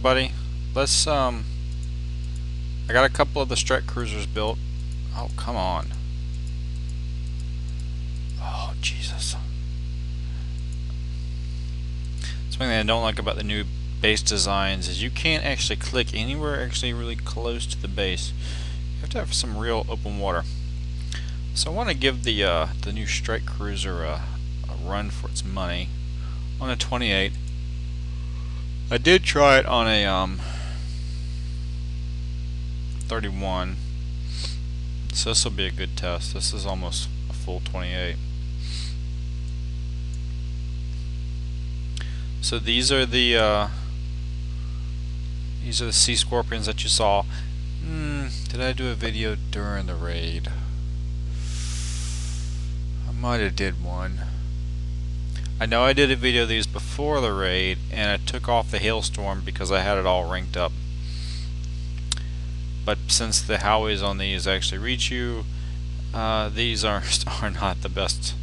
everybody. Let's I got a couple of the Drac cruisers built. Oh, come on. Oh, Jesus. Something that I don't like about the new base designs is you can't actually click anywhere actually really close to the base. You have to have some real open water. So I want to give the new Drac cruiser a run for its money on a 28. I did try it on a 31, so this will be a good test. This is almost a full 28. So these are the sea scorpions that you saw. Did I do a video during the raid? I might have did one. I know I did a video of these before the raid, and I took off the hailstorm because I had it all ranked up. But since the howies on these actually reach you, these are not the best.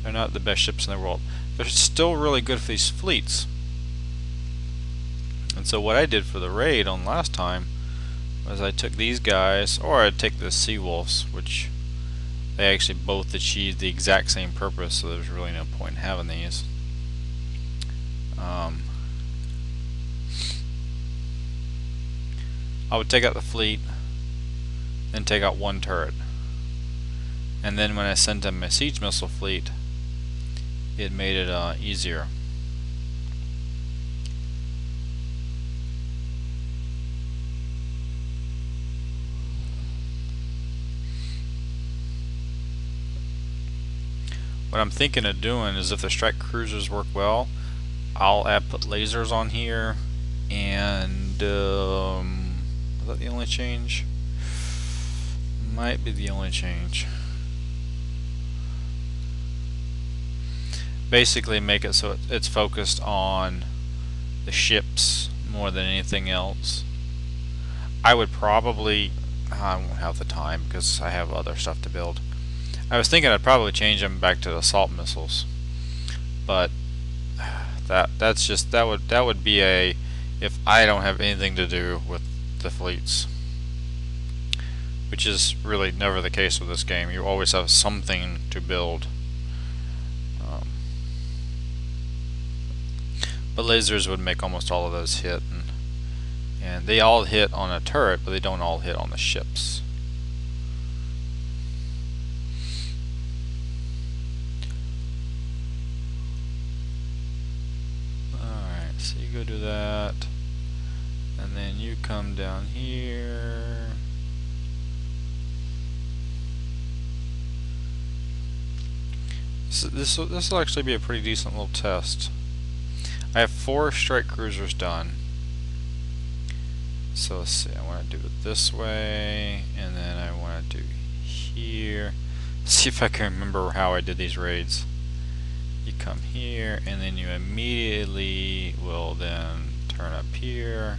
They're not the best ships in the world. They're still really good for these fleets. And so what I did for the raid on last time was I took these guys, or I'd take the sea wolves, which they actually both achieved the exact same purpose, so there's really no point in having these. I would take out the fleet, then take out one turret. And then when I sent them my siege missile fleet, it made it easier. What I'm thinking of doing is, if the Drac cruisers work well, I'll put lasers on here, and is that the only change? Might be the only change. Basically make it so it's focused on the ships more than anything else. I would probably, I won't have the time because I have other stuff to build. I was thinking I'd probably change them back to the assault missiles, but that would be a, if I don't have anything to do with the fleets, which is really never the case with this game. You always have something to build. But lasers would make almost all of those hit, and they all hit on a turret, but they don't all hit on the ships. Alright, so you go do that, and then you come down here. So this will actually be a pretty decent little test. I have 4 Drac cruisers done. So let's see, I want to do it this way, and then I want to do here. Let's see if I can remember how I did these raids. You come here, and then you immediately will then turn up here.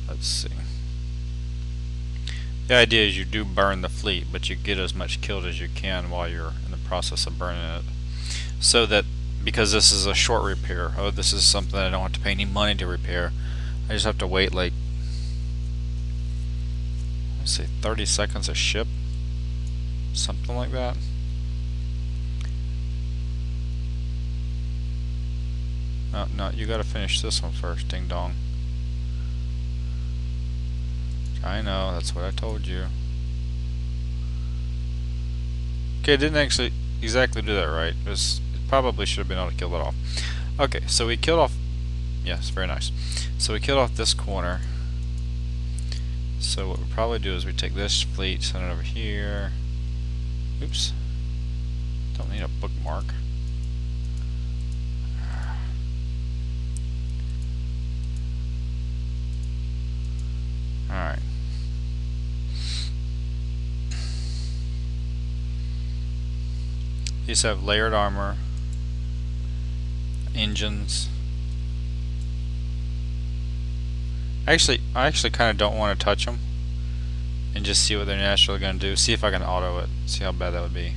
Let's see. The idea is you do burn the fleet, but you get as much killed as you can while you're in the process of burning it. So that, because this is a short repair, this is something I don't have to pay any money to repair. I just have to wait like, let's say 30 seconds a ship, something like that. No, you gotta finish this one first, ding dong. I know, that's what I told you. Okay, it didn't actually exactly do that right. It probably should have been able to kill it off. Okay, so we killed off, yes, very nice. So we killed off this corner. So what we'll probably do is we take this fleet, send it over here. Oops. Don't need a bookmark. Alright. These have layered armor, engines. I actually kind of don't want to touch them and just see what they're naturally going to do. See if I can auto it. See how bad that would be.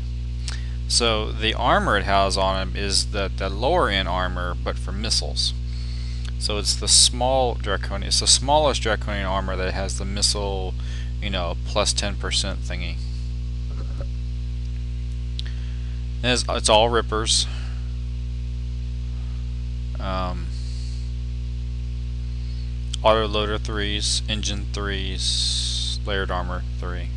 So the armor it has on him is the lower end armor, but for missiles. So it's the small draconian. It's the smallest draconian armor that has the missile, plus 10% thingy. And it's all rippers. Auto loader 3s, engine 3s, layered armor 3.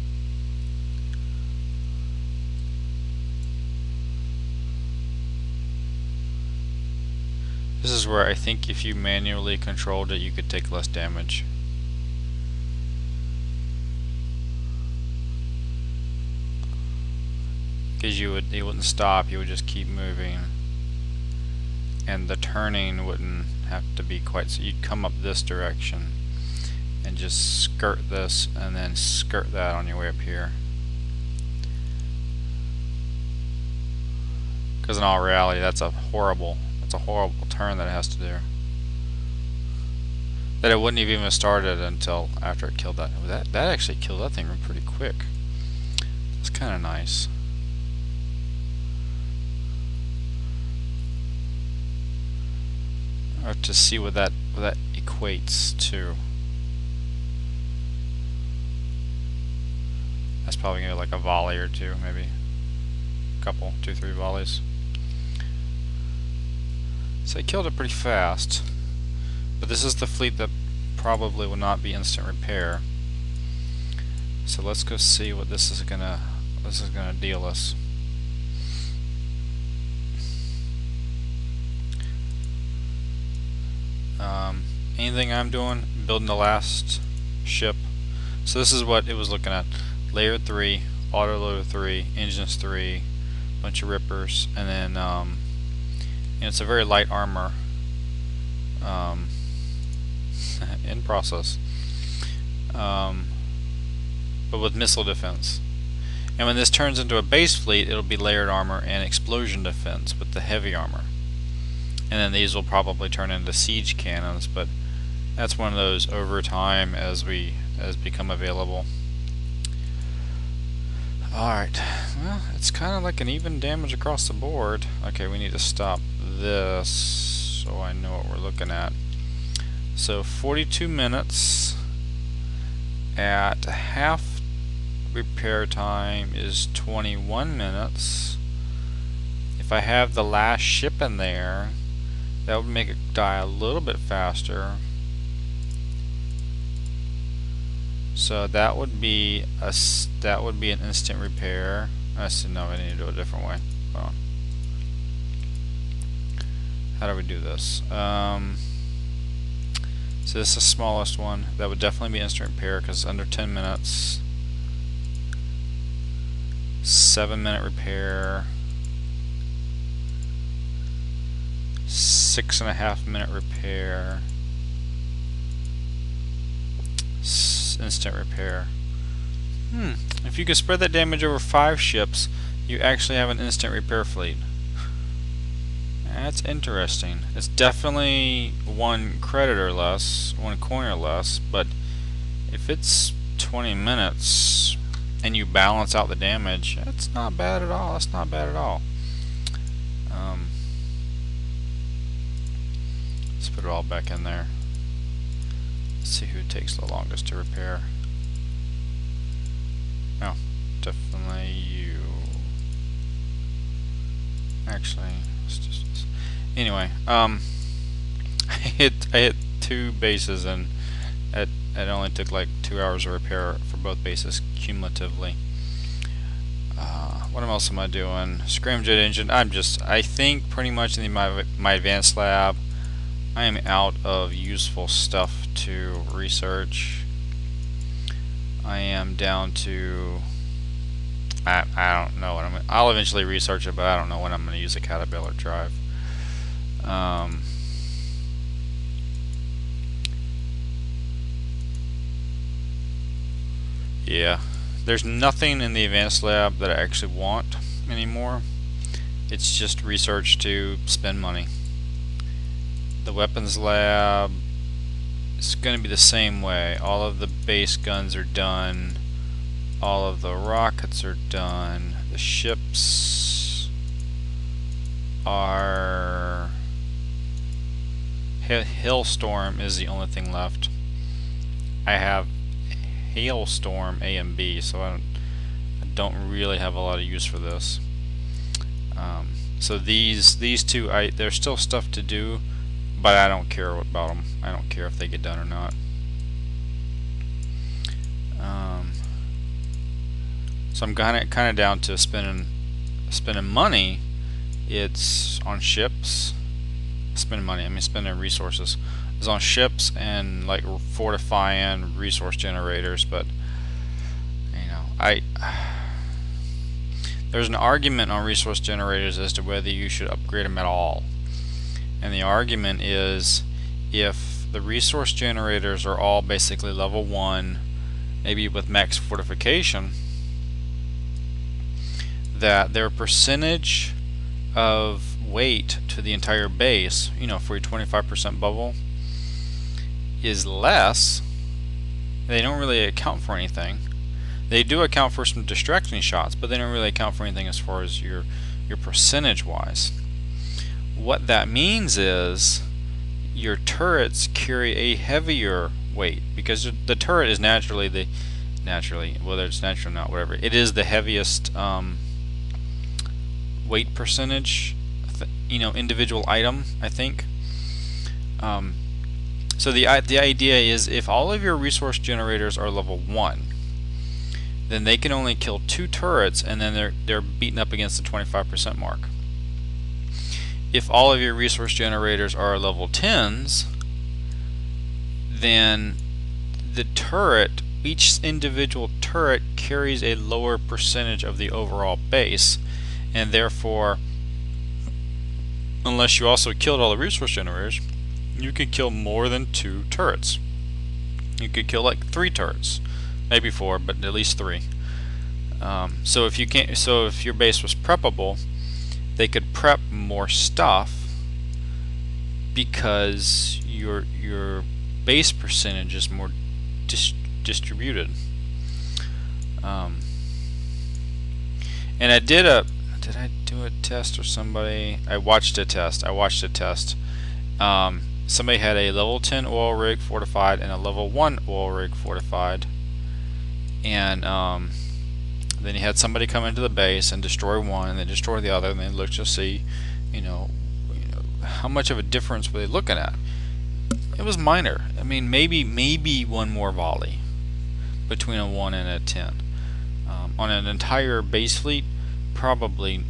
This is where I think if you manually controlled it, you could take less damage. Because it wouldn't stop, you would just keep moving. And the turning wouldn't have to be quite so. You'd come up this direction and just skirt this and then skirt that on your way up here. Because in all reality, that's a horrible turn that it has to do. That it wouldn't have even started until after it killed that. That actually killed that thing pretty quick. It's kind of nice. Or to see what that equates to. That's probably gonna be like a volley or two, maybe. A couple, 2-3 volleys. So he killed it pretty fast. But this is the fleet that probably will not be instant repair. So let's go see what this is gonna deal us. Anything I'm doing, building the last ship. So this is what it was looking at. Layer 3, auto loader 3, engines 3, bunch of rippers, and then it's a very light armor in process, but with missile defense. And when this turns into a base fleet, it'll be layered armor and explosion defense with the heavy armor. And then these will probably turn into siege cannons, but that's one of those over time as become available. Alright, well, it's kind of like an even damage across the board. Okay, we need to stop this so I know what we're looking at. So 42 minutes at half repair time is 21 minutes. If I have the last ship in there, that would make it die a little bit faster. So that would be an instant repair. I see. No, I need to do it a different way. Hold on. How do we do this? So this is the smallest one. That would definitely be instant repair because it's under 10 minutes. 7-minute repair. 6.5-minute repair. Instant repair. If you could spread that damage over 5 ships, you actually have an instant repair fleet. That's interesting. It's definitely 1 credit or less, 1 coin or less, but if it's 20 minutes and you balance out the damage, that's not bad at all. That's not bad at all. Let's put it all back in there. Let's see who takes the longest to repair. Oh, definitely you. Actually, let's just anyway. I hit 2 bases and it only took like 2 hours of repair for both bases cumulatively. What else am I doing? Scramjet engine. I think pretty much in my advanced lab, I am out of useful stuff to research. I am down to I don't know what I'll eventually research it, but I don't know when I'm going to use a Caterpillar drive. Yeah, there's nothing in the advanced lab that I actually want anymore. It's just research to spend money. The weapons lab is going to be the same way. All of the base guns are done. All of the rockets are done. The ships are... Hailstorm is the only thing left. I have Hailstorm A and B, so I don't really have a lot of use for this. So these two, there's still stuff to do, but I don't care about them. I don't care if they get done or not. So I'm kind of down to spending money. It's on ships. Spending money. I mean spending resources. It's on ships and like fortifying resource generators. But you know, there's an argument on resource generators as to whether you should upgrade them at all. And the argument is if the resource generators are all basically level 1, maybe with max fortification, that their percentage of weight to the entire base, you know, for a 25% bubble, is less. They don't really account for anything. They do account for some distracting shots, but they don't really account for anything as far as your percentage wise. What that means is your turrets carry a heavier weight, because the turret is naturally whether it's natural or not, whatever, it is the heaviest weight percentage, you know, individual item, I think. So the idea is if all of your resource generators are level 1, then they can only kill 2 turrets, and then they're beaten up against the 25% mark. If all of your resource generators are level 10s, then the turret, each individual turret carries a lower percentage of the overall base, and therefore, unless you also killed all the resource generators, you could kill more than 2 turrets. You could kill like 3 turrets, maybe 4, but at least 3. So if your base was preppable, they could prep more stuff because your base percentage is more distributed. And I did I do a test, or somebody? I watched a test. Somebody had a level 10 oil rig fortified and a level 1 oil rig fortified, and then you had somebody come into the base and destroy one and then destroy the other, and then look to see, you know how much of a difference were they looking at. It was minor. I mean, maybe one more volley between a 1 and a 10. On an entire base fleet, probably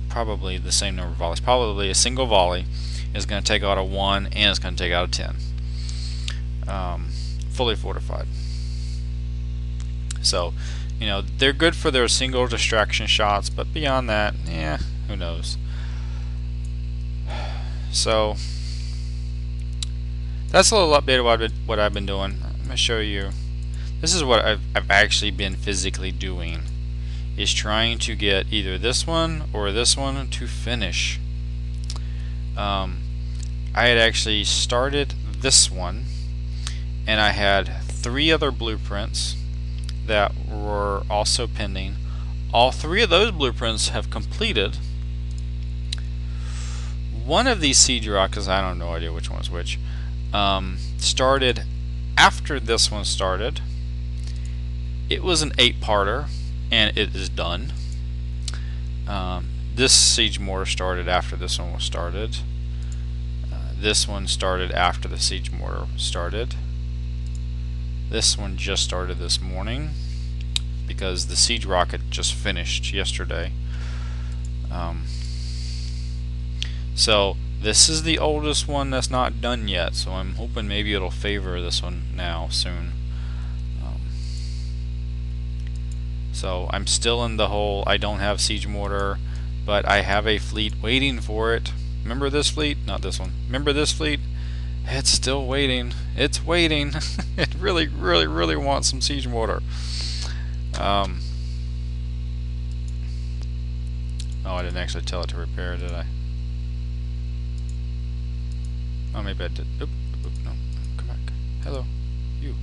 the same number of volleys. Probably a single volley is going to take out a 1 and it's going to take out a 10. Fully fortified. So, you know, they're good for their single distraction shots, but beyond that, yeah, who knows. So that's a little update of what I've been doing. I'm going to show you. This is what I've actually been physically doing, is trying to get either this one or this one to finish. I had actually started this one, and I had 3 other blueprints that were also pending. All 3 of those blueprints have completed. One of these siege rockets, I don't know idea which one is which, started after this one started. It was an 8-parter, and it is done. This siege mortar started after this one was started. This one started after the siege mortar started. This one just started this morning because the siege rocket just finished yesterday. So this is the oldest one that's not done yet, so I'm hoping maybe it'll favor this one now soon. So I'm still in the whole I don't have siege mortar, but I have a fleet waiting for it. Remember this fleet? Not this one. Remember this fleet? It's still waiting. It's waiting. It really wants some siege mortar. Oh, I didn't actually tell it to repair, did I? Oh, maybe I did. Oop, no, come back. Hello, you.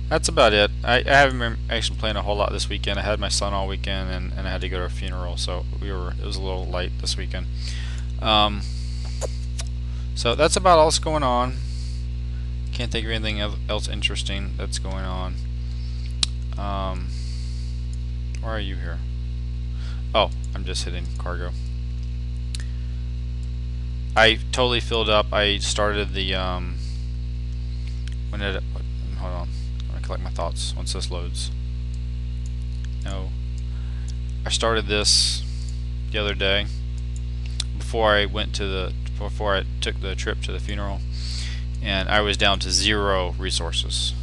That's about it. I haven't been actually playing a whole lot this weekend. I had my son all weekend, and I had to go to a funeral, so it was a little late this weekend. Um, so that's about all that's going on. Can't think of anything else interesting that's going on. Um, why are you here? Oh, I'm just hitting cargo. I totally filled up. I started the when did it? Hold on. I'm gonna collect my thoughts once this loads. No. I started this the other day before I took the trip to the funeral, and I was down to 0 resources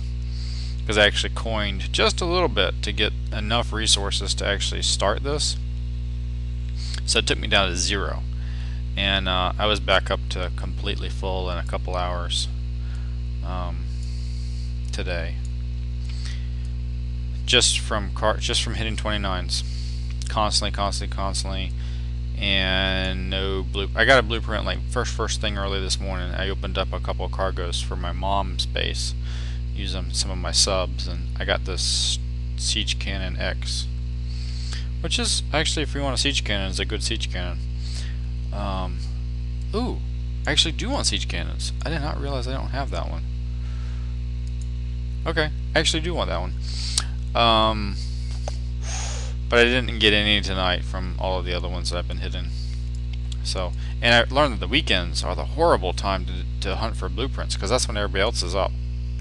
because I actually coined just a little bit to get enough resources to actually start this. So it took me down to 0, and I was back up to completely full in a couple hours today. Just from hitting 29s, constantly, and no blue. I got a blueprint like first thing early this morning. I opened up a couple of cargoes for my mom's base, using some of my subs, and I got this Siege Cannon X, which is actually, if you want a siege cannon, is a good siege cannon. Ooh, I actually do want siege cannons. I did not realize I don't have that one. Okay, I actually do want that one. But I didn't get any tonight from all of the other ones that I've been hitting. So, and I learned that the weekends are the horrible time to hunt for blueprints, because that's when everybody else is up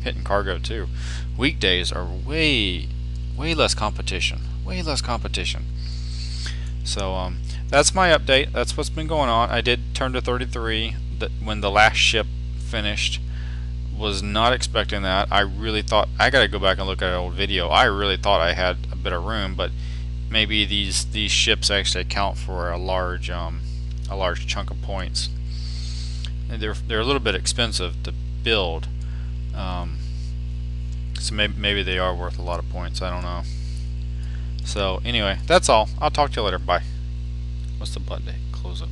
hitting cargo too. Weekdays are way less competition. Way less competition. So that's my update. That's what's been going on. I did turn to 33 when the last ship finished. Was not expecting that. I really thought, I gotta go back and look at an old video. I really thought I had a bit of room, but maybe these ships actually account for a large chunk of points. And they're a little bit expensive to build, so maybe they are worth a lot of points. I don't know. So anyway, that's all. I'll talk to you later. Bye. What's the button to close it?